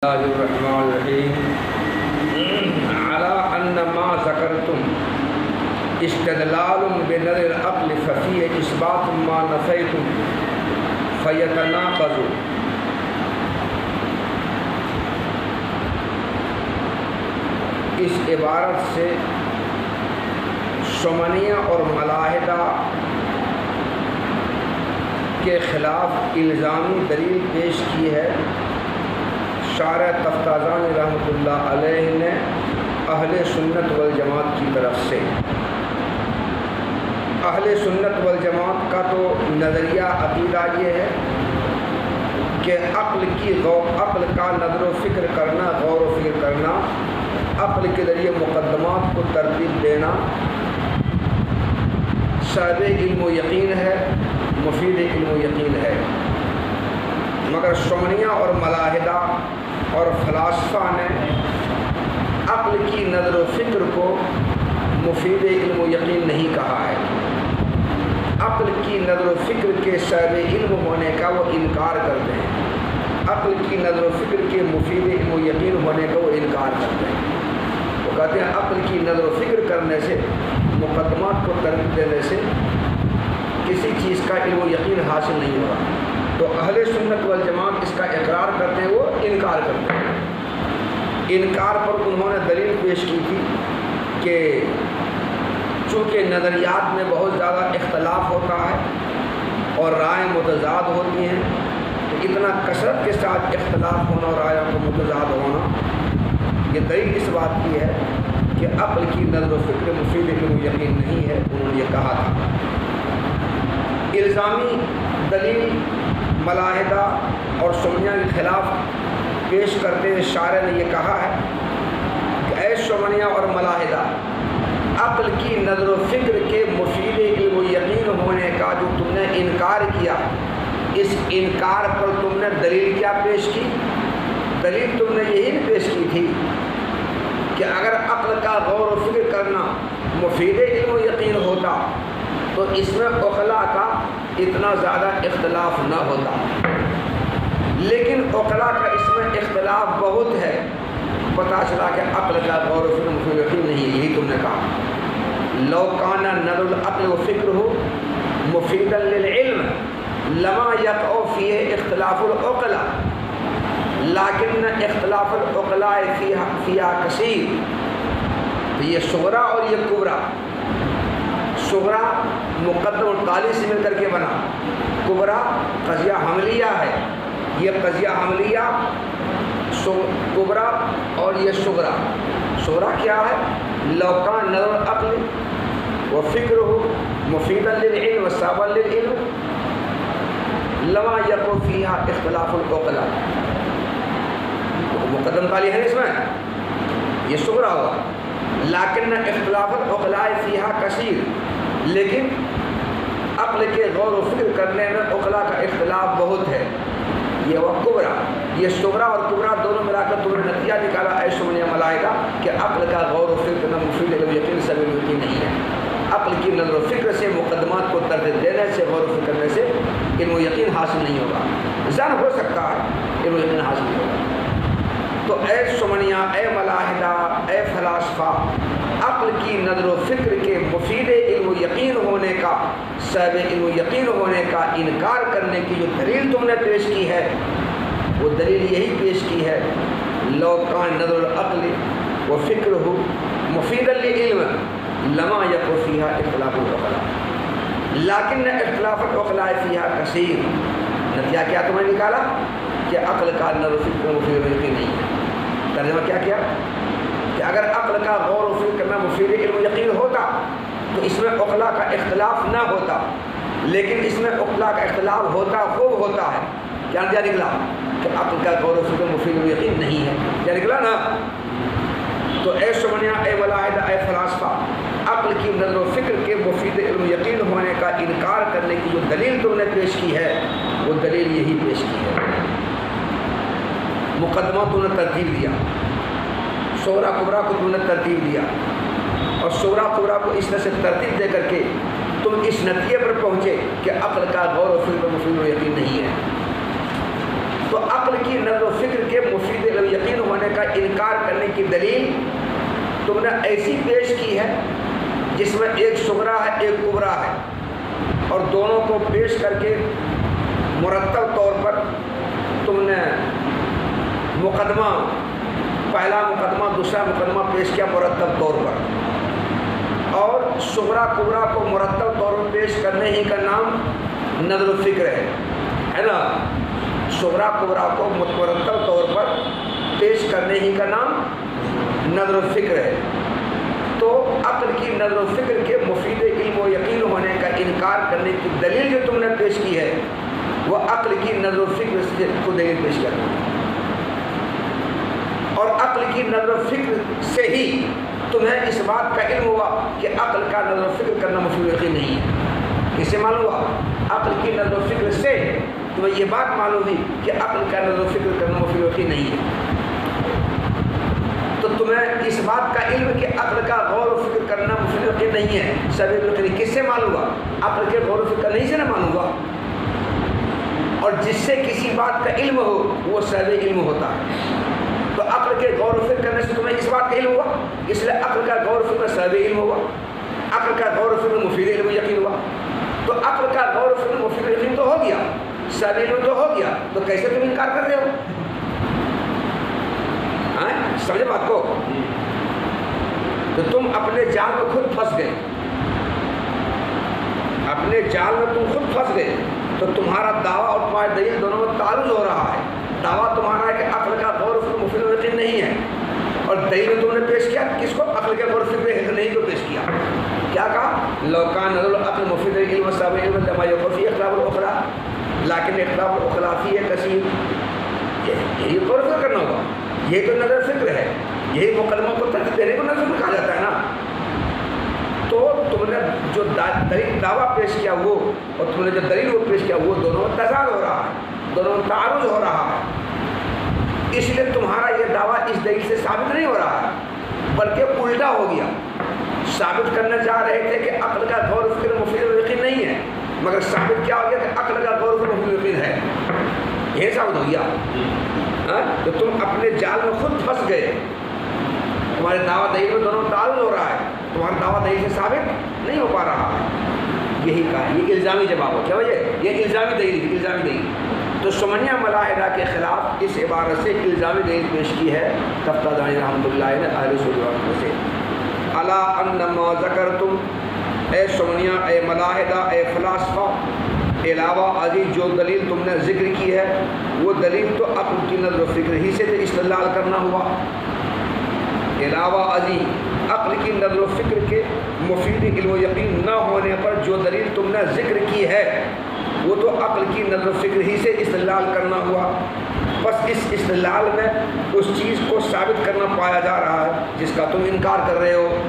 الله الرحمن الرحيم على أن ما ذكرتم استدلال بنظر العقل ففيه إثبات ما نفيتم فيتناقض. اس عبارت سے شمنیہ اور ملاحدہ کے خلاف الزامی دلیل پیش کی ہے. شارح تفتازانی رحمۃ اللہ علیہ نے اہل سنت والجماعت کی طرف سے. اہل سنت والجماعت کا تو نظریہ عقیدہ یہ ہے کہ عقل کا نظر و فکر کرنا، غور و فکر کرنا، عقل کے ذریعے مقدمات کو ترتیب دینا صاحب علم و یقین ہے، مفید علم و یقین ہے. مگر شمنیہ اور ملاحدہ اور فلاسفہ نے عقل کی نظر و فکر کو مفید علم و یقین نہیں کہا ہے. عقل کی نظر و فکر کے صاحب علم ہونے کا وہ انکار کرتے ہیں. عقل کی نظر و فکر کے مفید علم و یقین ہونے کا وہ انکار کرتے ہیں. وہ کہتے ہیں عقل کی نظر و فکر کرنے سے، مقدمات کو ترتیب دینے سے کسی چیز کا علم و یقین حاصل نہیں ہو رہا. تو اہل سنت والجماعت اس کا اقرار کرتے ہیں، وہ انکار کرتے ہیں. انکار پر انہوں نے دلیل پیش کی تھی کہ چونکہ نظریات میں بہت زیادہ اختلاف ہوتا ہے اور رائے متضاد ہوتی ہیں، تو اتنا کثرت کے ساتھ اختلاف ہونا اور رائے کو متضاد ہونا، یہ دلیل اس بات کی ہے کہ عقل کی نظر و فکر مفید علم و یقین نہیں ہے. انہوں نے یہ کہا تھا. الزامی دلیل ملاحدہ اور شمنیہ کے خلاف پیش کرتے ہوئے شارح نے یہ کہا ہے کہ اے شمنیہ اور ملاحدہ، عقل کی نظر و فکر کے مفید علم و یقین ہونے کا جو تم نے انکار کیا، اس انکار پر تم نے دلیل کیا پیش کی؟ دلیل تم نے یہی پیش کی تھی کہ اگر عقل کا غور و فکر کرنا مفید علم و یقین ہوتا تو اس میں عقلاء کا اتنا زیادہ اختلاف نہ ہوتا. لیکن عقلاء کا اس میں اختلاف بہت ہے. پتہ چلا کہ عقل کا غور و فکر مفید یقین نہیں ہے. یہی تم نے کہا. لو کان نظر العقل و فکر ہو مفیدا للعلم لما یقع فیہ اختلاف العقلاء لیکن اختلاف العقلاء فیہا کثیر. تو یہ صغرا اور یہ کبرا. صغرا مقدم التالی سے مل کر کے بنا، کبرا قضیہ حملیہ ہے. یہ قضیہ حملیہ کبرا اور یہ صغرا. صغرا کیا ہے؟ لو کان نظر العقل و فکر ہو مفیدا للعلم و صابا للعلم لما یقع فیہا اختلاف العقلاء. مقدم تالی ہے اس میں، یہ صغرا ہوا. لیکن اختلاف العقلاء فیہا کثیر، لیکن عقل کے غور و فکر کرنے میں عقلاء کا اختلاف بہت ہے. یہ وہ کبرا. یہ صغرا اور کبرا دونوں ملا کر تم نے نتیجہ نکالا اے شمنیہ ملاحدہ کہ عقل کا غور و فکر کرنا مفید علم یقین سب یقین نہیں ہے. عقل کی نظر و فکر سے، مقدمات کو ترتیب دینے سے، غور و فکر کرنے سے علم و یقین حاصل نہیں ہوگا. ظن ہو سکتا ہے، علم و یقین حاصل نہیں ہوگا. تو اے شمنیہ، اے ملاحدہ، اے فلاسفہ، عقل کی نظر و فکر کے مفید علم و یقین ہونے کا، صاحب علم و یقین ہونے کا انکار کرنے کی جو دلیل تم نے پیش کی ہے، وہ دلیل یہی پیش کی ہے لو کان نظر العقل و فکر ہو مفید للعلم لما یقع فیہا اختلاف العقلاء لیکن اختلاف العقلاء فیہا کثیر. نتیجہ کیا تم نے نکالا کہ عقل کا نظر و فکر مفید یقین نہیں ہے. ترجمہ کیا کیا کہ اگر عقل کا غور و فکر کرنا مفید علم و یقین ہوتا تو اس میں عقلاء کا اختلاف نہ ہوتا. لیکن اس میں عقلاء کا اختلاف ہوتا، خوب ہوتا ہے. کیا نکلا کہ عقل کا غور و فکر مفید علم و یقین نہیں ہے. کیا نکلا نا؟ تو اے شمنیہ، اے ملاحدہ، اے فلاسفہ، عقل کی نظر و فکر کے مفید علم و یقین ہونے کا انکار کرنے کی جو دلیل تم نے پیش کی ہے، وہ دلیل یہی پیش کی ہے. مقدمہ تم نے ترتیب دیا، صغرا کبرا کو تم نے ترتیب دیا، اور صغرا کبرا کو اس طرح سے ترتیب دے کر کے تم اس نتیجے پر پہنچے کہ عقل کا غور و فکر مفید و یقین نہیں ہے. تو عقل کی نظر و فکر کے مفید یقین ہونے کا انکار کرنے کی دلیل تم نے ایسی پیش کی ہے جس میں ایک صغرا ہے ایک کبرا ہے، اور دونوں کو پیش کر کے مرتب طور پر تم نے مقدمہ، پہلا مقدمہ دوسرا مقدمہ پیش کیا مرتب طور پر، اور صغرا کبرا کو مرتب طور پر پیش کرنے ہی کا نام نظر و فکر ہے نا؟ صغرا کبرا کو مرتب طور پر پیش کرنے ہی کا نام نظر و فکر ہے۔ تو عقل کی نظر و فکر کے مفید علم و یقین ہونے کا انکار کرنے کی دلیل جو تم نے پیش کی ہے وہ عقل کی نظر و فکر سے کو دلیل پیش کرنا، اور عقل کی نظر و فکر سے ہی تمہیں اس بات کا علم ہوا کہ عقل کا نظر و فکر کرنا مفید یقین نہیں ہے۔ اس سے معلوم ہوا، عقل کی نظر و فکر سے تمہیں یہ بات معلوم ہوئی کہ عقل کا نظر و فکر کرنا مفید یقین نہیں ہے۔ تو تمہیں اس بات کا علم کہ عقل کا غور و فکر کرنا مفید یقین نہیں ہے سبب یقین کس سے معلوم ہوا؟ عقل کے غور و فکر نہیں سے نہ معلوم ہوا، اور جس سے کسی بات کا علم ہو وہ سبب علم ہوتا ہے۔ تو عقل کے غور و فکر کرنے سے تمہیں اس بات کا علم ہوا، اس لیے عقل کا غور و فکر سبب علم ہوا، عقل کا غور و فکر مفید علم و یقین ہوا۔ تو عقل کا غور و فکر مفید یقین تو ہو گیا، سبب علم تو ہو گیا، تو کیسے تم انکار کر رہے ہو؟ سمجھے بات کو؟ تو تم اپنے جال میں خود پھنس گئے، اپنے جال میں تم خود پھنس گئے۔ تو تمہارا دعویٰ اور تمہاری دلیل دونوں میں تعارض ہو رہا ہے۔ دعویٰ تمہارا ہے کہ عقل کا غور و فکر مفید یقین نہیں ہے، اور دلیل تم نے پیش کیا کس کو؟ عقل کے غور و فکر نہیں کو پیش کیا۔ کیا کہا؟ لو کان نظر العقل مفید علم سبب علم لما یقع فی اختلاف الاخلاق لیکن اختلاف الاخلاق فی کثیر۔ یہی غور و فکر کرنا ہوگا، یہ تو نظر فکر ہے، یہی مقدموں کو ترتیب دینے کو نظر فکر کہا جاتا ہے نا۔ تو تم نے جو دلیل دعویٰ پیش کیا وہ، اور تم نے جو دلیل وہ پیش کیا وہ، دونوں میں تضاد ہو رہا ہے، دونوں میں تعارض ہو رہا ہے۔ اس لیے تمہارا یہ دعویٰ اس دلیل سے ثابت نہیں ہو رہا ہے، بلکہ الٹا ہو گیا۔ ثابت کرنے جا رہے تھے کہ عقل کا غور و فکر مفید یقین نہیں ہے، مگر ثابت کیا ہو گیا کہ عقل کا غور و فکر مفید یقین ہے، یہ ثابت ہو گیا۔ تو تم اپنے جال میں خود پھنس گئے، تمہارے دعویٰ دلیل میں دونوں تعارض ہو رہا ہے، تمہارا دعویٰ دلیل سے ثابت نہیں ہو پا رہا ہے۔ یہی کہا، یہ الزامی جواب ہو، کیا وجہ؟ یہ الزامی دلیل۔ تو سمنیہ ملاحدہ کے خلاف اس عبارت سے الزامی دلیل پیش کی ہے تفتازانی رحمۃ اللہ نے اہل سنت سے۔ الا انما ذکرتم، اے سمنیہ، اے ملاحدہ، اے فلاسفہ، علاوہ ازیں جو دلیل تم نے ذکر کی ہے وہ دلیل تو عقل کی نظر و فکر ہی سے استدلال کرنا ہوا۔ علاوہ ازیں عقل کی نظر و فکر کے مفید علم و یقین نہ ہونے پر جو دلیل تم نے ذکر کی ہے وہ تو عقل کی نظر و فکر ہی سے استدلال کرنا ہوا۔ بس اس استدلال میں اس چیز کو ثابت کرنا پایا جا رہا ہے جس کا تم انکار کر رہے ہو۔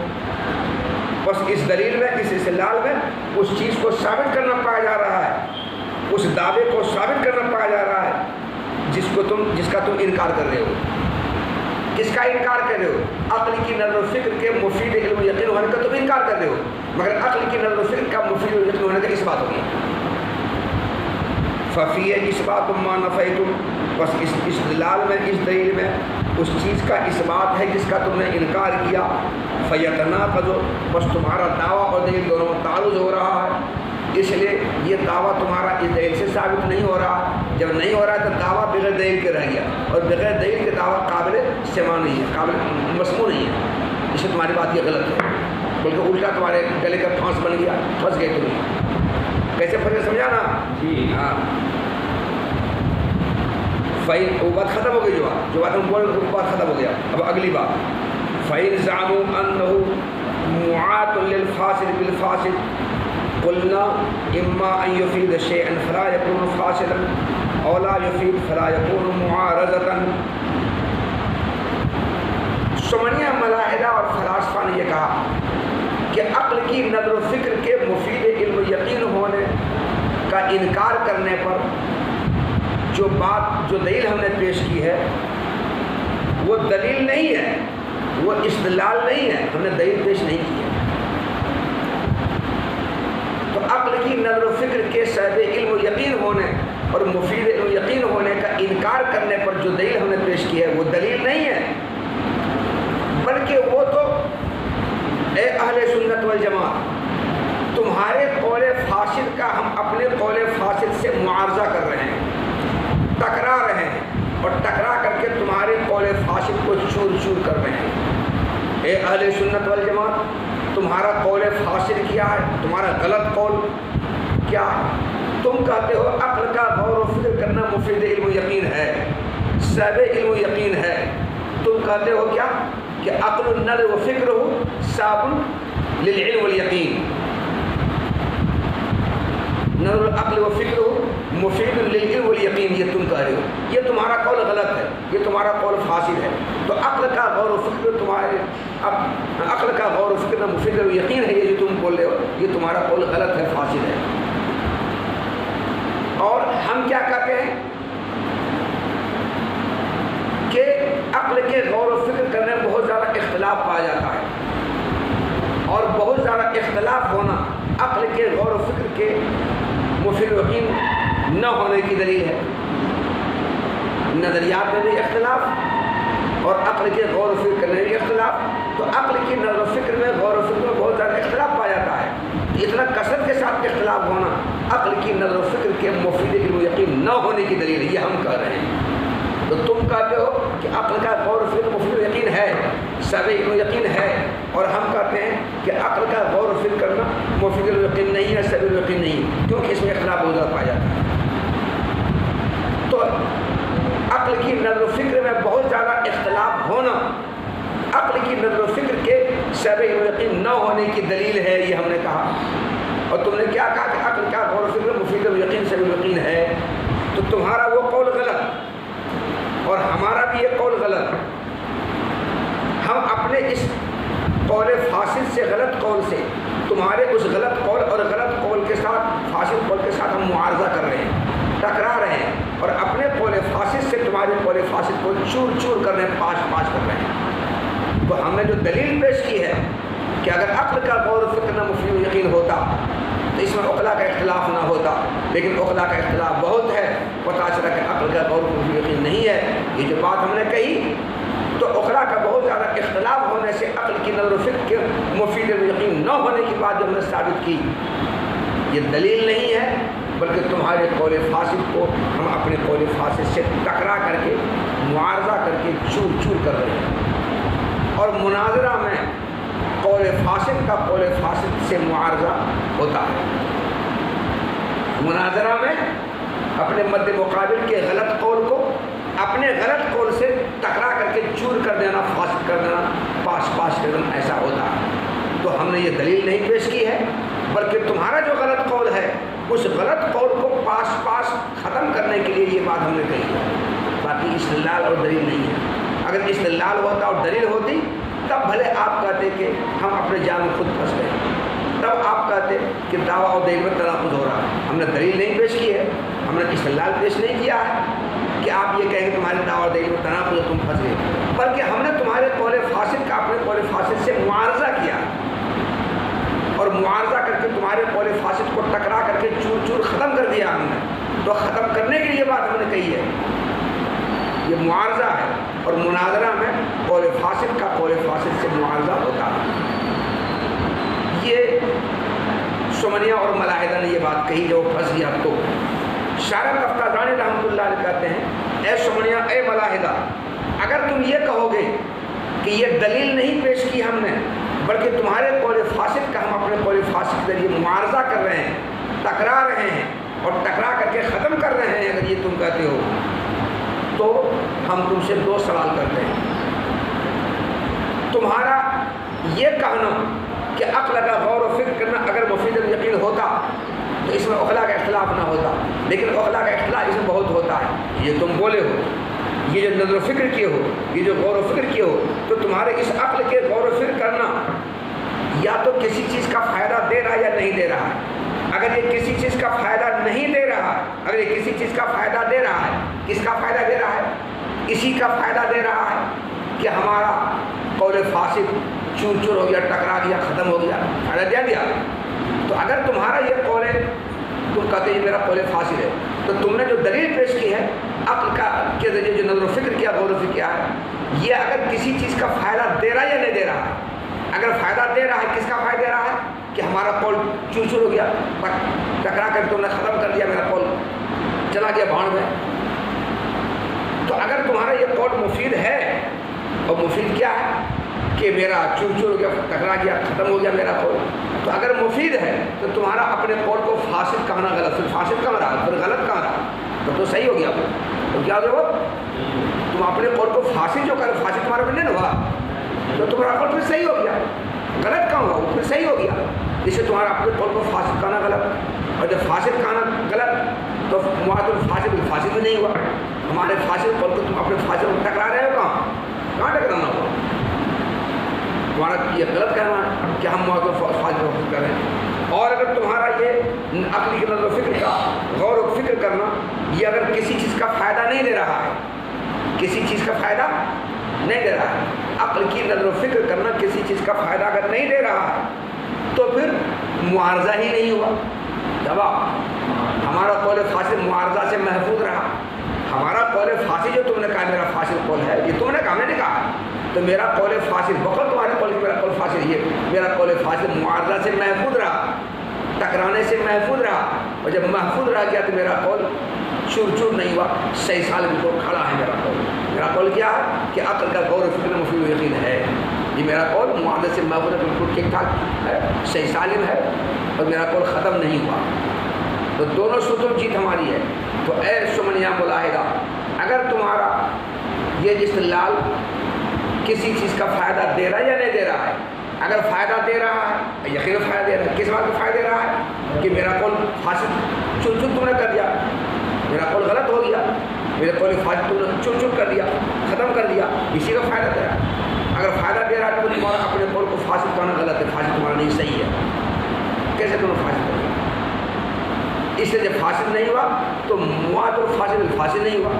بس اس دلیل میں، اس استدلال میں اس چیز کو ثابت کرنا پایا جا رہا ہے، اس دعوے کو ثابت کرنا پایا جا رہا ہے جس کا تم انکار کر رہے ہو۔ کس کا انکار کر رہے ہو؟ عقل کی نظر و فکر کے مفید علم و یقین ہونے کا تم انکار کر رہے ہو، مگر عقل کی نظر و فکر کا مفید علم و یقین ہونے کا اس بات ہو گیا۔ ففی اثبات ما نفیتم، بس اس استدلال میں، اس دلیل میں اس چیز کا اثبات ہے جس کا تم نے انکار کیا۔ فیتناقض، بس تمہارا دعویٰ اور دلیل دونوں تعارض ہو رہا ہے، اس لیے یہ دعویٰ تمہارا اس دلیل سے ثابت نہیں ہو رہا۔ جب نہیں ہو رہا ہے تو دعویٰ بغیر دلیل کے رہ گیا، اور بغیر دلیل کے دعویٰ قابل سماع نہیں ہے، قابل مسموع نہیں ہے۔ اس لیے تمہاری بات یہ غلط ہے، بلکہ الٹا تمہارے گلے کا پھانس بن گیا، پھنس گئے تم۔ کیسے پھنسے سمجھا نا؟ ہاں، وہ بات ختم ہو گئی، جو بات ہم بول وہ بات ختم ہو گیا۔ اب اگلی بات، فَإِنْ زَعَمُوا أَنَّهُ مُعَاطٌ لِلْفَاسِدِ بِالْفَاسِدِ قُلْنَا إِمَّا أَنْ يُفِيدَ شَيْئًا فَلَا يَكُونُ فَاسِدًا أَوْ لَا يُفِيدُ فَلَا يَكُونُ مُعَارَضَةً۔ سمنیہ ملاحدہ اور فلاسفہ نے یہ کہا کہ عقل کی نظر و فکر کے مفید علم و یقین ہونے کا انکار کرنے پر جو دلیل ہم نے پیش کی ہے وہ دلیل نہیں ہے، وہ استدلال نہیں ہے، ہم نے دلیل پیش نہیں کی ہے۔ تو عقل کی نظر و فکر کے صاحب علم و یقین ہونے اور مفید علم و یقین ہونے کا انکار کرنے پر جو دلیل ہم نے پیش کی ہے وہ دلیل نہیں ہے، بلکہ وہ تو اے اہل سنت والجماعت تمہارے قول فاسد کا ہم اپنے قول فاسد سے معارضہ کر رہے ہیں، ٹکرا رہے ہیں، اور ٹکرا کر کے تمہارے قول فاسد کو چور چور کر رہے ہیں۔ اے اہل سنت والجماعت تمہارا قول فاسد کیا ہے، تمہارا غلط قول کیا ہے؟ تم کہتے ہو عقل کا غور و فکر کرنا مفید علم و یقین ہے، صاحب علم و یقین ہے۔ تم کہتے ہو کیا کہ عقل النظر و فکر ہو صاحب للعلم والیقین، نظر العقل و فکر ہو مفید للعلم والیقین، یہ تم کہہ رہے ہو، یہ تمہارا قول غلط ہے، یہ تمہارا قول فاسد ہے۔ تو عقل کا غور و فکر تمہارے عقل کا غور و فکر مفید یقین ہے، یہ جو تم بول رہے ہو یہ تمہارا قول غلط ہے، فاسد ہے۔ اور ہم کیا کہتے ہیں کہ عقل کے غور و فکر کرنے میں بہت زیادہ اختلاف پایا جاتا ہے، اور بہت زیادہ اختلاف ہونا عقل کے غور و فکر کے مفید یقین نہ ہونے کی دلیل ہے۔ نظریات میں بھی اختلاف اور عقل کے غور و فکر کرنے میں بھی اختلاف، تو عقل کی نظر و فکر میں غور و فکر میں بہت زیادہ اختلاف پایا جاتا ہے۔ اتنا کثرت کے ساتھ اختلاف ہونا عقل کی نظر و فکر کے مفید علم و یقین نہ ہونے کی دلیل ہے، یہ ہم کہہ رہے ہیں۔ تو تم کہتے ہو کہ عقل کا غور و فکر مفید یقین ہے، صاحب علم و یقین ہے، اور ہم کہتے ہیں کہ عقل کا غور و فکر کرنا مفید علم و یقین نہیں ہے، صاحب علم و یقین نہیں ہے، کیونکہ اس میں اختلاف بہت زیادہ پایا جاتا ہے۔ تو عقل کی نظر و فکر میں بہت زیادہ اختلاف ہونا عقل کی نظر و فکر کے صاحب علم و یقین نہ ہونے کی دلیل ہے، یہ ہم نے کہا۔ اور تم نے کیا کہا کہ عقل کا غور و فکر مفید علم و یقین صاحب علم و یقین ہے، تو تمہارا وہ قول غلط اور ہمارا بھی یہ قول غلط۔ ہم اپنے اس قول فاسد سے، غلط قول سے، تمہارے اس غلط قول اور غلط قول کے ساتھ، فاسد قول کے ساتھ ہم معارضہ کر رہے ہیں، ٹکرا رہے ہیں، اور اپنے قول فاسد سے تمہارے قول فاسد کو چور چور کر رہے ہیں، پاش پاش کر رہے ہیں۔ تو ہم نے جو دلیل پیش کی ہے کہ اگر عقل کا غور و فکر نہ مفید یقین ہوتا تو اس میں عقلا کا اختلاف نہ ہوتا، لیکن عقلا کا اختلاف بہت ہے، پتہ چلا کہ عقل کا غور و فکر یقین نہیں ہے۔ یہ جو بات ہم نے کہی تو عقلا کا بہت زیادہ اختلاف ہونے سے عقل کی نظر و فکر کے مفید یقین نہ ہونے کی بات جو ہم نے ثابت کی، یہ دلیل نہیں ہے، بلکہ تمہارے قول فاسد کو ہم اپنے قول فاسد سے ٹکرا کر کے، معارضہ کر کے چور چور کر رہے ہیں۔ اور مناظرہ میں قول فاسد کا قول فاسد سے معارضہ ہوتا ہے۔ مناظرہ میں اپنے مد مقابل کے غلط قول کو اپنے غلط قول سے ٹکرا کر کے چور کر دینا، فاسد کر دینا، پاش پاش کر دینا، ایسا ہوتا ہے۔ تو ہم نے یہ دلیل نہیں پیش کی ہے، بلکہ تمہارا جو غلط قول ہے اس غلط قول کو پاش پاش ختم کرنے کے لیے یہ بات ہم نے کہی ہے، باقی استدلال اور دلیل نہیں ہے۔ اگر استدلال ہوتا اور دلیل ہوتی تب بھلے آپ کہتے کہ ہم اپنے جان میں خود پھنس گئے، تب آپ کہتے کہ دعویٰ اور دلیل میں تناقض ہو رہا ہے۔ ہم نے دلیل نہیں پیش کی ہے، ہم نے استدلال پیش نہیں کیا ہے کہ آپ یہ کہیں کہ تمہارے دعویٰ اور دلیل میں تناقض ہے، تم پھنس گئے، بلکہ ہم نے تمہارے قول فاسد کا اپنے قول فاسد سے معارضہ کیا، اور معارضہ کر کے تمہارے قول فاسد کو ٹکرا کر کے چور چور ختم کر دیا ہم نے۔ تو ختم کرنے کے لیے بات ہم نے کہی ہے، یہ معارضہ ہے، اور مناظرہ میں قول فاسد کا قول فاسد سے معارضہ ہوتا ہے۔ یہ سمنیہ اور ملاحدہ نے یہ بات کہی جو پھنس گیا۔ تو شارع قفطازانی رحمۃ اللہ علیہ کہتے ہیں، اے سمنیہ، اے ملاحدہ، اگر تم یہ کہو گے کہ یہ دلیل نہیں پیش کی ہم نے، بلکہ تمہارے قول فاسد کا ہم اپنے قول فاسد کے ذریعے معارضہ کر رہے ہیں، ٹکرا رہے ہیں، اور ٹکرا کر کے ختم کر رہے ہیں، اگر یہ تم کہتے ہو تو ہم تم سے دو سوال کرتے ہیں۔ تمہارا یہ کہنا کہ عقل کا غور و فکر کرنا اگر مفید یقین ہوتا تو اس میں عقلا کا اختلاف نہ ہوتا، لیکن عقلا کا اختلاف اس میں بہت ہوتا ہے، یہ تم بولے ہو، یہ جو نظر و فکر کیے ہو، یہ جو غور و فکر کیے ہو، تو تمہارے اس عقل کے غور و فکر کرنا یا تو کسی چیز کا فائدہ دے رہا ہے یا نہیں دے رہا ہے۔ اگر یہ کسی چیز کا فائدہ نہیں دے رہا ہے، اگر یہ کسی چیز کا فائدہ دے رہا ہے، کس کا فائدہ دے رہا ہے؟ اسی کا فائدہ دے رہا ہے کہ ہمارا قول فاسد چور چور ہو گیا، ٹکرا گیا، ختم ہو گیا، فائدہ دے دیا۔ تو اگر تمہارا یہ قول ہے، تم کہتے ہیں میرا قول فاسد ہے، تو تم نے جو دلیل پیش کی ہے عقل کا کے ذریعے جو نظر و فکر کیا، غور و فکر کیا ہے، یہ اگر کسی چیز کا فائدہ دے رہا ہے یا نہیں دے رہا ہے، اگر فائدہ دے رہا ہے، کس کا فائدہ دے رہا ہے کہ ہمارا قول چور چور ہو گیا، ٹکرا کر تم نے ختم کر دیا، میرا قول چلا گیا بھاڑ میں. تو اگر تمہارا یہ قول مفید ہے، اور مفید کیا ہے کہ میرا چور چور ہو گیا، ٹکرا گیا، ختم ہو گیا میرا قول، تو اگر مفید ہے تو تمہارا اپنے قول کو فاسد کہنا غلط، پھر فاسد کہاں رہا، پھر غلط کہاں رہا، تو صحیح ہو گیا. تو کیا ہو گیا، تم اپنے قول کو فاسد جو کر، فاسد تمہارا پھر نہیں ہوا، تو تمہارا قول پھر صحیح ہو گیا. غلط کہاں ہوا، وہ پھر صحیح ہو گیا. اس سے تمہارا اپنے قول کو فاسد کہنا غلط، اور جب فاسد کہنا غلط تو معاد الفاسد الفاسد بھی نہیں ہوا. ہمارے فاسد قول کو تم اپنے فاسد کو ٹکرا رہے ہو، کہاں ٹکرانا ہوا؟ تمہارا یہ غلط کہنا ہے کہ ہم معاد الفاسد کر رہے ہیں. اور اگر تمہارا یہ عقل کی نظر و فکر کا غور و فکر کرنا، یہ اگر کسی چیز کا فائدہ نہیں دے رہا ہے، کسی چیز کا فائدہ نہیں دے رہا ہے، عقل کی نظر و فکر کرنا کسی چیز کا فائدہ اگر نہیں دے رہا ہے، تو پھر معارضہ ہی نہیں ہوا. جواب، ہمارا قول فاسد معارضہ سے محفوظ رہا. ہمارا قول فاسد جو تم نے کہا میرا فاسد قول ہے، یہ تم نے کہا، میں نے کہا، تو میرا قول فاسد بقول تمہارے قول کی میرا قول فاسد، یہ میرا قول فاسد معارضہ سے محفوظ رہا، ٹکرانے سے محفوظ رہا. اور جب محفوظ رہ گیا تو میرا قول چور چور نہیں ہوا، صحیح سالم کو کھڑا ہے میرا قول. میرا قول کیا ہے کہ عقل کا غور و فکر مفید و یقین ہے. یہ میرا قول معارضے سے محفوظ ہے، بالکل ٹھیک ٹھاک ہے، صحیح سالم ہے، اور میرا قول ختم نہیں ہوا. تو دونوں صورتوں جیت ہماری ہے. تو اے سمنیہ ملاحدہ، اگر تمہارا یہ استدلال کسی چیز کا فائدہ دے رہا ہے یا نہیں دے رہا ہے، اگر فائدہ دے رہا ہے، یقیناً فائدہ دے رہا ہے. کس بات کا فائدہ دے رہا ہے کہ میرا قول فاسد چور چور تم نے کر دیا، میرا قول غلط ہو گیا، میرے قول فاسد تم نے چور چور کر دیا، ختم کر دیا، اسی کا فائدہ دے رہا ہے. اگر فائدہ دے رہا ہے تو تمہارا اپنے قول کو فاسد کرنا غلط ہے، فاسد تمہارا نہیں صحیح ہے. کیسے تم فاسد کر دیا؟ اس سے جب فاسد نہیں ہوا تو معاد الفاسد الفاسد نہیں ہوا،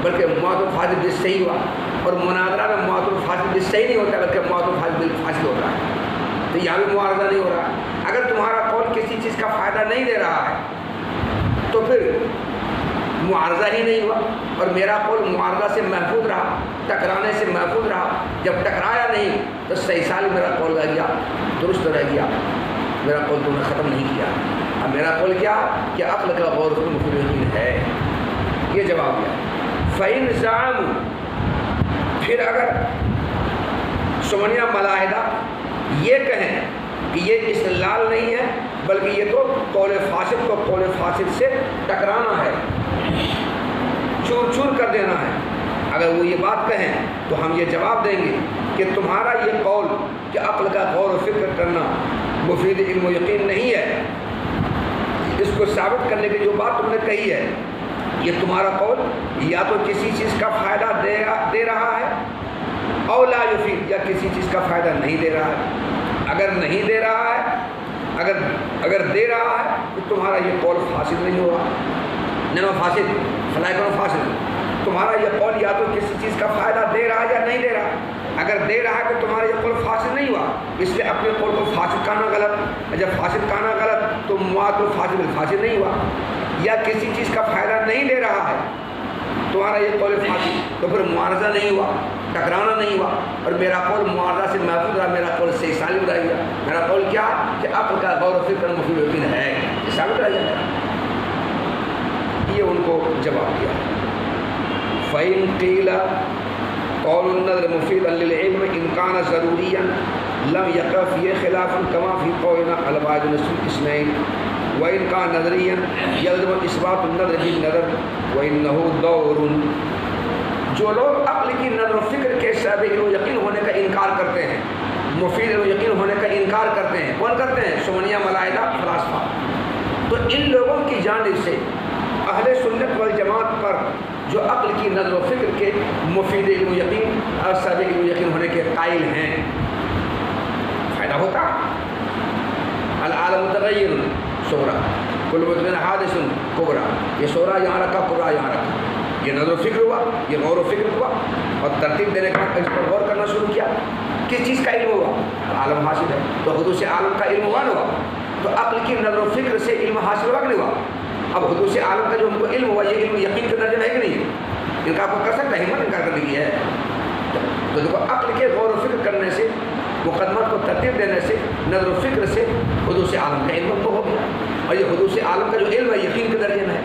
بلکہ معاد الفاسد بھی صحیح ہوا. اور مناظرہ میں معاد الفاسد بھی صحیح نہیں ہوتا، بلکہ معاد الفاسد بالفاسد ہوتا ہے. تو یہاں بھی معارضہ نہیں ہو رہا. اگر تمہارا قول کسی چیز کا فائدہ نہیں دے رہا ہے تو پھر معارضہ ہی نہیں ہوا، اور میرا قول معارضہ سے محفوظ رہا، ٹکرانے سے محفوظ رہا. جب ٹکرایا نہیں تو صحیح سال میرا قول رہ گیا، درست رہ گیا، میرا قول تم نے ختم نہیں کیا. اب میرا قول کیا کہ عقل کا غور و فکر مفید و یقین ہے. یہ جواب دیا. فَإِنْ زَعَمُوا، پھر اگر سمنیہ ملاحدہ یہ کہیں کہ یہ استدلال نہیں ہے، بلکہ یہ تو قول فاسد کو قول فاسد سے ٹکرانا ہے، چور چور کر دینا ہے، اگر وہ یہ بات کہیں تو ہم یہ جواب دیں گے کہ تمہارا یہ قول کہ عقل کا غور و فکر کرنا مفید علم و یقین نہیں ہے، اس کو ثابت کرنے کی جو بات تم نے کہی ہے، یہ تمہارا قول یا تو کسی چیز کا فائدہ دے رہا ہے، او لا یفید، یا کسی چیز کا فائدہ نہیں دے رہا ہے. اگر نہیں دے رہا ہے، اگر دے رہا ہے تو تمہارا یہ قول فاسد نہیں ہوگا. ننو فاسد فلاں فاسد، تمہارا یہ قول یا تو کسی چیز کا فائدہ دے رہا ہے یا نہیں دے رہا. اگر دے رہا ہے تو تمہارا یہ قول فاسد نہیں ہوا، اس لیے اپنے قول کو فاسد کہنا غلط. جب فاسد کہنا غلط تو معاد الفاسد الفاسد نہیں ہوا. یا کسی چیز کا فائدہ نہیں دے رہا ہے تمہارا یہ قول فاسد، تو پھر معارضہ نہیں ہوا، ٹکرانا نہیں ہوا، اور میرا قول معارضہ سے محفوظ رہا، میرا قول صحیح سالم رہ گیا. میرا قول کیا کہ عقل کا غور و فکر مفید و یقین ہے، یہ ثابت رہ جائے گا. یہ ان کو جواب دیا. فَإِنْ قِيلَ قول النظر مفید للعلم ان کان ضروریا لم یقع فیہ خلاف کما فی قولنا الواحد نصف الاثنین، وان کان نظریا یلزم اثبات النظر بالنظر وانہ دور. جو لوگ عقل کی نظر و فکر کے صاحب علم و یقین ہونے کا انکار کرتے ہیں، مفید علم و یقین ہونے کا انکار کرتے ہیں، کون کرتے ہیں؟ سمنیہ ملاحدہ فلاسفہ. تو ان لوگوں کی جانب سے اہل سنت والجماعت پر جو عقل کی نظر و فکر کے مفید علم و یقین اور صاحب علم و یقین ہونے کے قائل ہیں، فائدہ ہوتا. العالم متغیر صغرا کل متغیر حادث کبرا، یہ صغرا یہاں رکھا، کبرا یہاں رکھا. یہ نظر و فکر ہوا، یہ غور و فکر ہوا، اور ترتیب دینے کے بعد اس پر غور کرنا شروع کیا. کس چیز کا علم ہوا؟ عالم حاصل ہے، تو حدوث عالم کا علم ہوا نہ ہوا. تو عقل کی نظر و فکر سے علم حاصل ہوا کہ نہیں ہوا؟ اب حدوث عالم کا جو ہم کو علم ہوا یہ علم یقین کے درجے میں ہے کہ نہیں؟ ان کا آپ کو کر سکتا ہے، ہمت انکار کرنے کی ہے؟ تو دیکھو عقل کے غور و فکر کرنے سے، مقدمات کو ترتیب دینے سے، نظر و فکر سے حدوث عالم کا علم تو ہو گیا، اور یہ حدوث عالم کا جو علم ہے یقین کے درجے میں ہے۔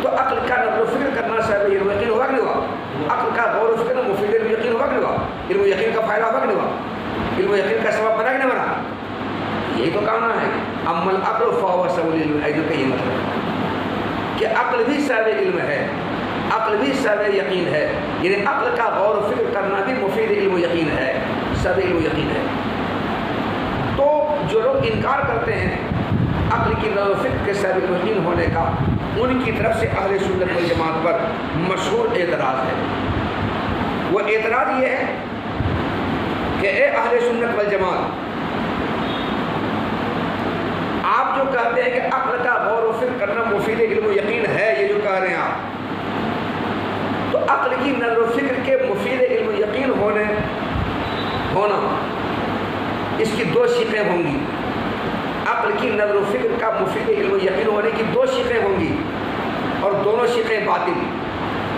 تو عقل کا نظر و فکر کرنا صاحب علم یقین ہوا کہ نہیں ہوا؟ عقل کا غور و فکر مفید علم یقین ہوا کہ نہیں ہوا؟ علم یقین کا فائدہ ہوا کہ نہیں ہوا؟ علم یقین کا سبب بنا کہ نہیں بنا؟ یہی تو کہنا ہے اما العقل فهو سبب العلم، ایجو کا یہ مطلب کہ عقل بھی صاحب علم ہے، عقل بھی صاحب یقین ہے، یعنی عقل کا غور و فکر کرنا بھی مفید علم و یقین ہے، صاحب علم و یقین ہے۔ تو جو لوگ انکار کرتے ہیں عقل کی نظر و فکر کے صاحب علم و یقین ہونے کا، ان کی طرف سے اہل سنت والجماعت پر مشہور اعتراض ہے۔ وہ اعتراض یہ ہے کہ اے اہل سنت والجماعت، آپ جو کہتے ہیں کہ عقل کا غور و فکر کرنا مفید علم و یقین ہے، یہ جو کہہ رہے ہیں آپ، تو عقل کی نظر و فکر کے مفید علم و یقین ہونا اس کی دو شقیں ہوں گی۔ عقل کی نظر و فکر کا مفید علم و یقین ہونے کی دو شقیں ہوں گی، اور دونوں شقیں باطل۔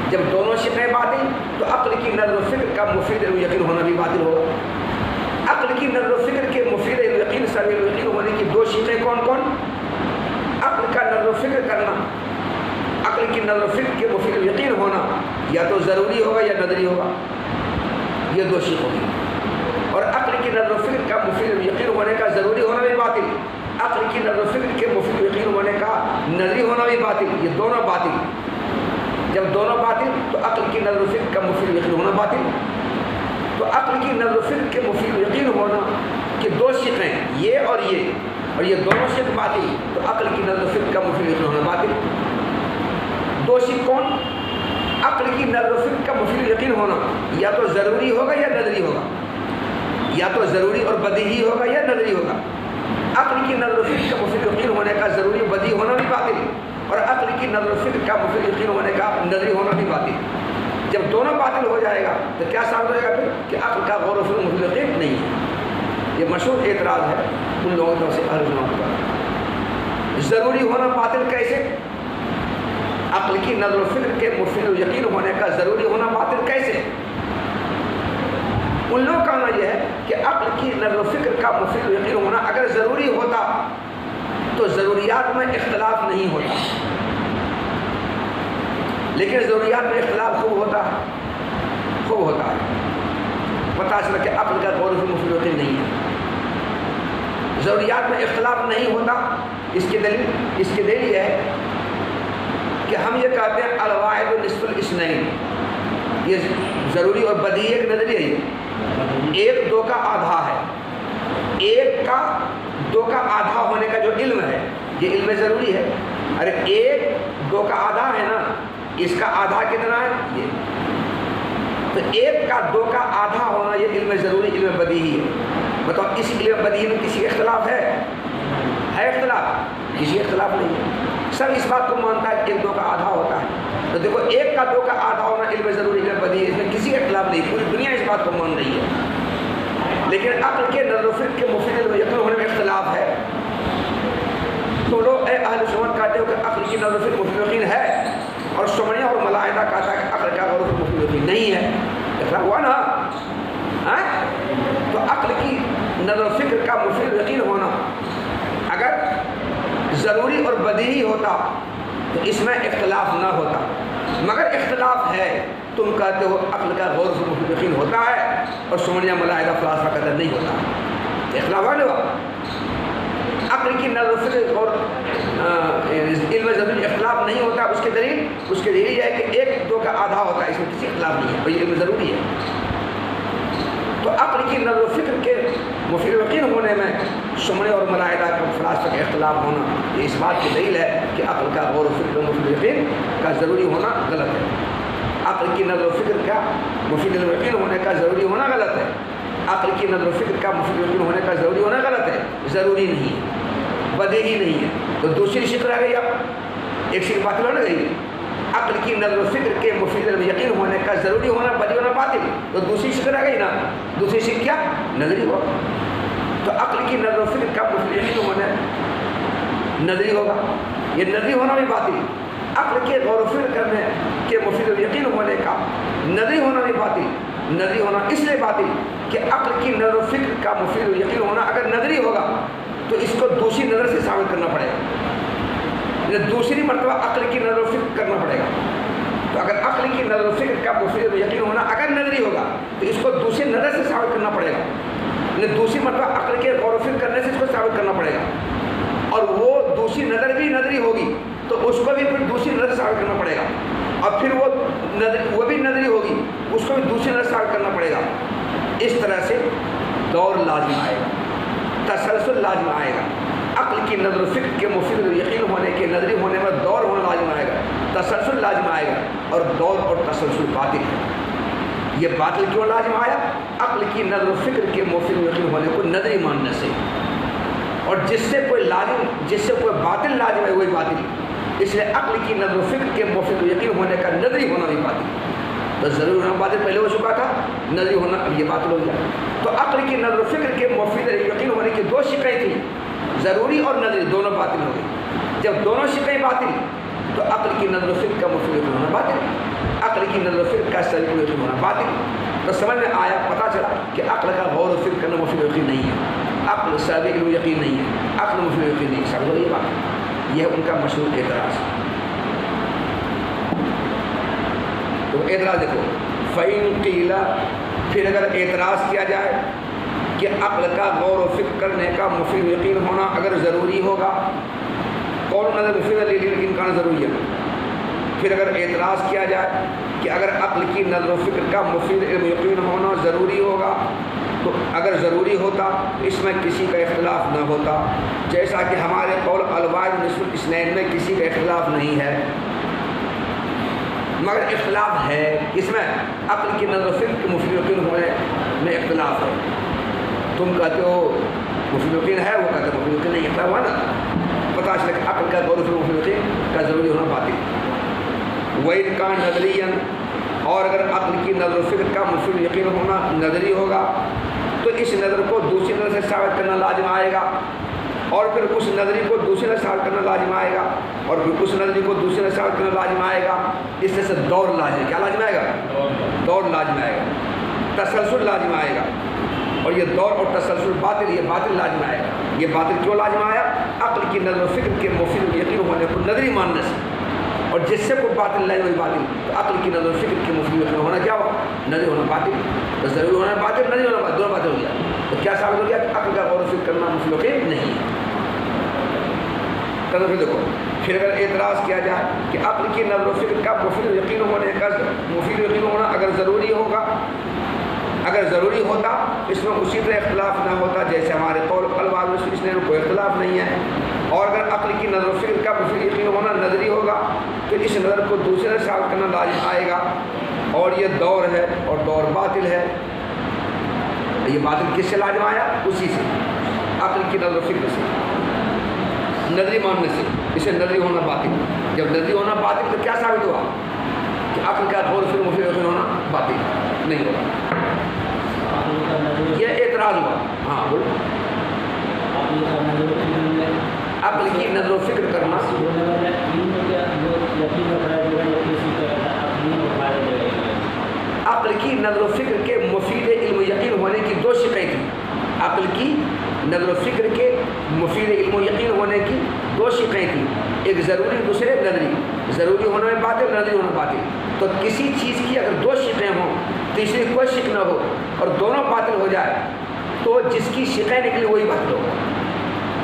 جب دونوں شقیں باطل تو عقل کی نظر و فکر کا مفید علم و یقین ہونا بھی باطل ہوگا۔ عقل کی نظر و فکر کے مفید علم و یقین صحیح علم و یقین ہونے کی دو شقیں کون کون؟ عقل کا نظر و فکر کرنا، عقل کی نظر و فکر کے مفید علم و یقین ہونا یا تو ضروری ہوگا یا نظری ہوگا، یہ دو شق ہوگی۔ اور عقل کی نظر و فکر کا مفید علم و یقین ہونے کا ضروری ہونا بھی باطل، عقل کی نظر و فکر کے مفید یقین ہونے کا نظری ہونا بھی باطل، یہ دونوں باطل۔ جب دونوں باطل تو عقل کی نظر و فکر کا مفید یقین ہونا باطل۔ تو عقل کی نظر و فکر کے مفید یقین ہونا کہ دو شقیں یہ اور یہ دونوں شق باطل، تو عقل کی نظر و فکر کا مفید یقین ہونا باطل۔ دو شق کون؟ عقل کی نظر و فکر کا مفید یقین ہونا یا تو ضروری ہوگا یا نظری ہوگا، یا تو ضروری اور بدیہی ہوگا یا نظری ہوگا۔ عقل کی نظر و فکر کا مفید یقین ہونے کا ضروری بدیہی ہونا بھی باطل، اور عقل کی نظر و فکر کا مفید یقین ہونے کا نظری ہونا بھی باطل۔ جب دونوں باطل ہو جائے گا تو کیا ثابت ہو جائے گا پھر کہ عقل کا غور و فکر مفید یقین نہیں ہے۔ یہ مشہور اعتراض ہے ان لوگوں کی طرف سے اہل سنت پر۔ ضروری ہونا باطل کیسے؟ عقل کی نظر و فکر کے مفید یقین ہونے کا ضروری ہونا باطل کیسے؟ ان لوگوں کا کہنا یہ ہے کہ عقل کی نظر و فکر کا مفید یقین ہونا اگر ضروری ہوتا تو ضروریات میں اختلاف نہیں ہوتا، لیکن ضروریات میں اختلاف خوب ہوتا ہے۔ پتہ چلا کہ عقل کا غور و فکر مفید یقین نہیں ہے۔ ضروریات میں اختلاف نہیں ہوتا، اس کی دلیل یہ ہے کہ ہم یہ کہتے ہیں الواحد نصف الاثنین، یہ ضروری اور بدیہی ایک نظریہ ہے، ایک دو کا آدھا ہے۔ ایک کا دو کا آدھا ہونے کا جو علم ہے یہ علم ضروری ہے۔ ارے ایک دو کا آدھا ہے نا، اس کا آدھا کتنا ہے؟ یہ تو ایک کا دو کا آدھا ہونا یہ علم ضروری، علم بدیہی ہے۔ بتاؤ اس علم بدیہی میں کسی اختلاف ہے اختلاف؟ کسی اختلاف نہیں ہے، سب اس بات کو مانتا ہے کہ ایک دو کا آدھا ہوتا ہے۔ تو دیکھو ایک کا دو کا آدھا ہونا علم ضروری، علم بدیہی، اس میں کسی اختلاف نہیں، پوری دنیا اس بات کو مان رہی ہے۔ لیکن عقل کے نظر و فکر کے مفید علم یقین ہونے میں اختلاف ہے۔ تو لوگ اے اہل سنت کہتے ہو کہ عقل کی نظر و فکر مفید یقین ہے، اور شمعیہ اور ملاحدہ کہتا ہے کہ عقل کا غور و فکر مفید یقین نہیں ہے۔ اختلاف ہوا نا؟ تو عقل کی نظر و فکر کا مفید یقین ہونا اگر ضروری اور بدیہی ہوتا تو اس میں اختلاف نہ ہوتا، مگر اختلاف ہے۔ تم کہتے ہو عقل کا غور و فکر مفید یقین ہوتا ہے، اور شمعیہ ملاحدہ فلاسفہ کہتا نہیں ہوتا۔ اختلاف ہے نا؟ عقل کی نظر و فکر اور علم ضروری اختلاف نہیں ہوتا، اس کی دلیل یہ ہے کہ ایک دو کا آدھا ہوتا ہے، اس میں کسی اختلاف نہیں ہے، اور یہ علم ضروری ہے۔ تو عقل کی نظر و فکر کے مفید یقین ہونے میں شمعیہ اور ملاحدہ کا فلاسفہ کا اختلاف ہونا یہ اس بات کی دلیل ہے کہ عقل کا غور و فکر مفید یقین کا ضروری ہونا غلط ہے۔ عقل کی نظر و فکر کا مفید یقین ہونے کا ضروری ہونا غلط ہے۔ عقل کی نظر و فکر کا مفید یقین ہونے کا ضروری ہونا غلط ہے، ضروری نہیں ہے، بدیہی نہیں ہے۔ تو دوسری شق رہ گئی، اب ایک شق باطل ہونا گئی۔ عقل کی نظر و فکر کے مفید یقین ہونے کا ضروری ہونا بدیہی ہونا باطل، تو دوسری شق رہ گئی نا۔ دوسری شق کیا؟ نظری ہوا۔ تو عقل کی نظر و فکر کا مفید یقین ہونا نظری ہوگا، یہ نظری ہونا بھی باطل، عقل کے غور و فکر کرنے کے مفید الیقین ہونے کا نظری ہونا بھی باطل۔ نظری ہونا اس لیے باطل کہ عقل کی نظر و فکر کا مفید الیقین ہونا اگر نظری ہوگا تو اس کو دوسری نظر سے ثابت کرنا پڑے گا، دوسری مرتبہ عقل کی نظر و فکر کرنا پڑے گا۔ تو اگر عقل کی نظر و فکر کا مفید یقین ہونا اگر نظری ہوگا تو اس کو دوسری نظر سے ثابت کرنا پڑے گا، دوسری مرتبہ عقل کے غور و فکر کرنے سے اس کو ثابت کرنا پڑے گا، اور وہ دوسری نظر بھی نظری ہوگی تو اس کو بھی پھر دوسری نظر سے ثابت کرنا پڑے گا، اور پھر وہ بھی نظری ہوگی اس کو بھی دوسری نظر سے ثابت کرنا پڑے گا۔ اس طرح سے دور لازم آئے گا، تسلسل لازم آئے گا۔ عقل کی نظر و فکر کے مفید یقین ہونے کے نظری ہونے میں دور ہونا لازم آئے گا، تسلسل لازم آئے گا، اور دور اور تسلسل باطل ہے۔ یہ باطل کیوں لازم آیا؟ عقل کی نظر و فکر کے مفید یقین ہونے کو نظری ماننے سے، اور جس سے کوئی باطل لازم ہے وہی باطل، اس لیے عقل کی نظر و فکر کے مفید یقین ہونے کا نظری ہونا بھی باطل۔ تو ضروری ہونا باطل پہلے ہو چکا تھا، نظری ہونا اب یہ باطل ہو گیا۔ تو عقل کی نظر و فکر کے مفید یقین ہونے کی دو شقیں تھیں، ضروری اور نظری، دونوں باطل ہو گئی۔ جب دونوں شقیں باطل تو عقل کی نظر و فکر کا مفید یقین ہونا باطل، عقل کی نظر و فکر کا سلبی یقین ہونا باطل۔ تو سمجھ میں آیا، پتہ چلا کہ عقل کا غور و فکر کرنا مفید یقین نہیں ہے، عقل سلبی یقین نہیں ہے، عقل مفید یقین نہیں ہے۔ سمجھو یہ بات، یہ ہے ان کا مشہور اعتراض۔ تو اعتراض دیکھو، فَإِن قِيلَ، پھر اگر اعتراض کیا جائے کہ عقل کا غور و فکر کرنے کا مفید یقین ہونا اگر ضروری ہوگا، قول نظر مفید لیکن کا ضروری ہے، پھر اگر اعتراض کیا جائے کہ اگر عقل کی نظر و فکر کا مفید یقین ہونا ضروری ہوگا تو اگر ضروری ہوتا تو اس میں کسی کا اختلاف نہ ہوتا، جیسا کہ ہمارے قول الواحد نصف الاثنین میں کسی کا اختلاف نہیں ہے، مگر اختلاف ہے اس میں عقل کی نظر و فکر کے مفید یقین ہونے میں اختلاف ہے۔ تم کہتے ہو مفید یقین ہے، وہ کہتے ہیں مفید یقین نہیں، اختلاف ہوا نا، پتہ چلا کہ عقل کا غور و فکر مفید یقین کا ضروری ہونا باطل۔ وَإِنْ كَانَ نَظْرِيًّا، اور اگر عقل کی نظر و فکر کا مفید یقین ہونا نظری ہوگا تو اس نظر کو دوسری نظر سے ثابت کرنا لازم آئے گا، اور پھر اس نظری کو دوسری نظر سے ثابت کرنا لازم آئے گا، اور پھر اس نظری کو دوسری نظر سے ثابت کرنا لازم آئے گا۔ اس سے دور لازم، کیا لازم آئے گا؟ دور لازم آئے گا، تسلسل لازم آئے گا، اور یہ دور اور تسلسل باطل، یہ باطل لازم آئے گا۔ یہ باطل کیوں لازم آیا؟ عقل کی نظر و فکر کے مفید یقین ہونے کو نظری ماننے سے، اور جس سے کوئی باطل لائے وہی باطل۔ تو عقل کی نظر و فکر کے مفید یقین ہونا کیا ہوا؟ نظری ہونا باطل، تو ضروری ہونا باطل، نظری ہونا باطل، دونوں باطل ہو گیا۔ تو کیا ثابت ہو گیا کہ عقل کا غور و فکر کرنا مفید یقین نہیں ہے۔ پھر دیکھو، پھر اگر اعتراض کیا جائے کہ عقل کی نظر و فکر کا مفید یقین ہونا اگر ضروری ہوگا، اگر ضروری ہوتا اس میں اسی طرح اختلاف نہ ہوتا جیسے ہمارے قول الواحد نصف الاثنین میں کوئی اختلاف نہیں ہے، اور اگر عقل کی نظر و فکر کا مفید یقین ہونا نظری ہوگا تو اس نظر کو دوسرے سے ثابت کرنا لازم آئے گا، اور یہ دور ہے اور دور باطل ہے۔ یہ باطل کس سے لازم آیا؟ اسی سے، عقل کی نظر و فکر سے، نظری ماننے سے، اسے نظری ہونا باطل۔ جب نظری ہونا باطل تو کیا ثابت ہوا؟ کہ عقل کا غور و فکر مفید یقین ہونا باطل نہیں ہوگا۔ یہ اعتراض ہوا۔ ہاں بولو، عقل کی نظر و فکر کرنا، عقل کی نظر و فکر کے مفید علم و یقین ہونے کی دو شقیں تھیں۔ عقل کی نظر و فکر کے مفید علم و یقین ہونے کی دو شقیں تھیں، ایک ضروری دوسرے نظری، ضروری ہونا میں باطل، نظری ہونا باطل۔ تو کسی چیز کی اگر دو شقیں ہوں، تیسری کوئی شق نہ ہو اور دونوں باطل ہو جائے تو جس کی شقیں نکلی وہی باطل ہوگا،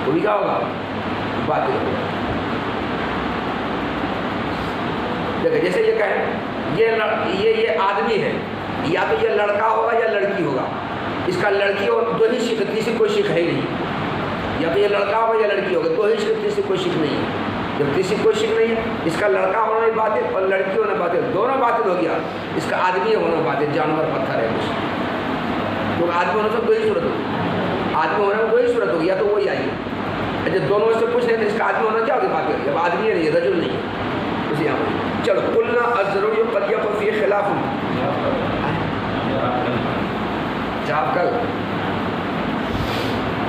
وہی کیا ہوگا؟ باطل ہوگا۔ دیکھیں جیسے یہ کہیں یہ آدمی ہے، یا تو یہ لڑکا ہوگا یا لڑکی ہوگا، اس کا لڑکی اور دو ہی شق، تیسری کوئی شق ہے ہی نہیں، یا تو یہ لڑکا ہوگا یا لڑکی ہوگا، دو ہی شق، تیسری کوئی شق نہیں ہے۔ جب تیسری کوئی شک نہیں ہے، اس کا لڑکا ہونا بھی باطل اور لڑکی ہونا باطل، دونوں باطل ہو گیا۔ اس کا آدمی ہونا باطل، جانور پتھر ہے کچھ، کیونکہ آدمی ہونے سے دو ہی صورت ہوگی، آدمی ہونے میں دو ہی صورت ہوگی، یا تو وہی آئی ہے۔ جب دونوں میں سے کچھ نہیں تو اس کا آدمی ہونا کیا ہوگی؟ باطل۔ جب آدمی نہیں ہے، رجل نہیں ہے، اسی یہاں پر چلو قلنا الضروری قد یقع فی خلاف چاپ کر